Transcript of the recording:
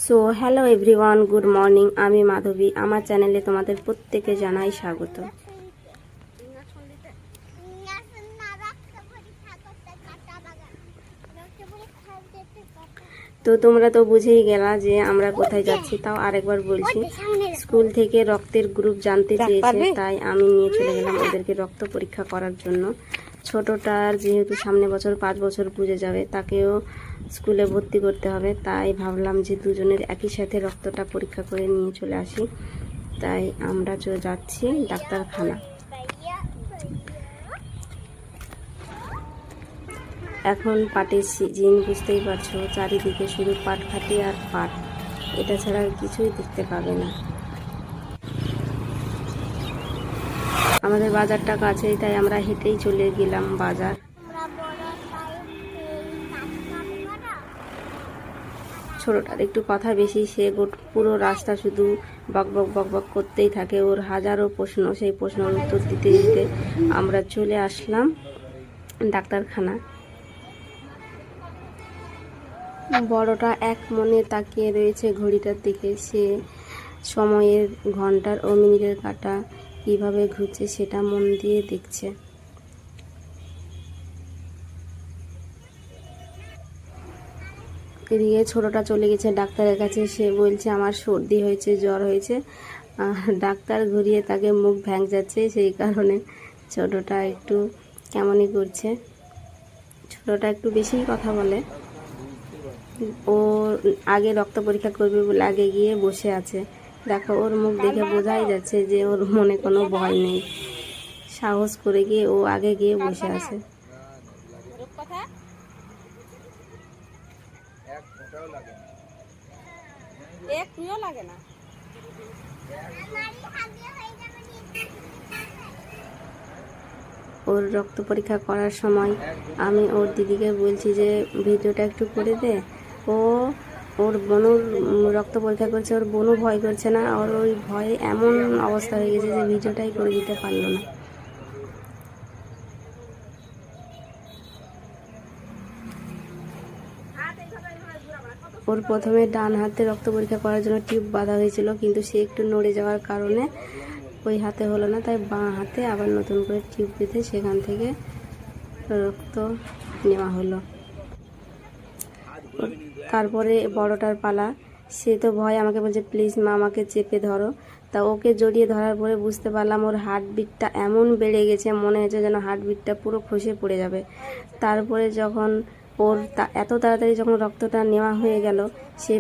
So hello everyone, good morning. আমি মাধবী, আমার চ্যানেলে তোমাদের প্রত্যেকে জানাই স্বাগত। তো তোমরা তো বুঝেই গেলা যে আমরা কোথায় যাচ্ছি, তাও আরেকবার বলছি। স্কুল থেকে রক্তের গ্রুপ জানতে চেয়েছে, তাই আমি নিয়ে চলে গেলাম ওদেরকে রক্ত পরীক্ষা করার জন্য। ছোটটার যেহেতু সামনে বছর 5 বছর পুজো যাবে, তাকেও স্কুলে ভর্তি করতে হবে, তাই ভাবলাম যে দুজনের একই সাথে রক্তটা পরীক্ষা করে নিয়ে চলে আসি। তাই আমরা যাচ্ছি ডাক্তারখানা। এখন পাটের সিজন, বুঝতেই পারছো, চারিদিকে শুধু পাট খাতি আর পাট, এটা ছাড়া আর কিছুই দেখতে পাবে না। আমাদের বাজারটা কাছেই, তাই আমরা হেঁটেই চলে গেলাম বাজার। ছোটটার একটু কথা বেশি, সে পুরো রাস্তা শুধু বকবক বকবক করতেই থাকে। ওর হাজারো প্রশ্ন, সেই প্রশ্নের উত্তর দিতে দিতে আমরা চলে আসলাম ডাক্তারখানা। বড়টা এক মনে তাকিয়ে রয়েছে ঘড়িটার দিকে। সে সময়ের ঘন্টার ও মিনিটের কাঁটা কীভাবে ঘুরছে সেটা মন দিয়ে দেখছে। এদিকে ছোটটা চলে গেছে ডাক্তারের কাছে। সে বলছে আমার সর্দি হয়েছে, জ্বর হয়েছে। ডাক্তার ঘুরিয়ে তাকে মুখ ভ্যাং যাচ্ছে, সেই কারণে ছোটটা একটু কেমনই করছে। ছোটটা একটু বেশিই কথা বলে। ও আগে রক্ত পরীক্ষা করবে বলে আগে গিয়ে বসে আছে। দেখো, ওর মুখ দেখে বোঝাই যাচ্ছে যে ওর মনে কোনো ভয় নেই। সাহস করে গিয়ে ও আগে গিয়ে বসে আছে। ওর রক্ত পরীক্ষা করার সময় আমি ওর দিদিকে বলছি যে ভিডিওটা একটু করে দে। ওর বোনুর রক্ত পরীক্ষা করছে, ওর বোনও ভয় করছে না। ওর ওই ভয়ে এমন অবস্থা হয়ে গেছে যে ভিডিওটাই করে দিতে পারলো না। ওর প্রথমে ডান হাতে রক্ত পরীক্ষা করার জন্য টিউব বাঁধা হয়েছিল, কিন্তু সে একটু নড়ে যাওয়ার কারণে ওই হাতে হলো না। তাই বাঁ হাতে আবার নতুন করে টিউব বেঁধে সেখান থেকে রক্ত নেওয়া হলো। তারপরে বড়টার পালা। সে তো ভয়, আমাকে বলছে প্লিজ মা আমাকে চেপে ধরো। তা ওকে জড়িয়ে ধরার পরে বুঝতে পারলাম ওর হার্টবিটটা এমন বেড়ে গেছে, মনে হচ্ছে যেন হার্টবিটটা পুরো খসে পড়ে যাবে। তারপরে যখন ওর এত তাড়াতাড়ি যখন রক্তটা নেওয়া হয়ে গেল, সে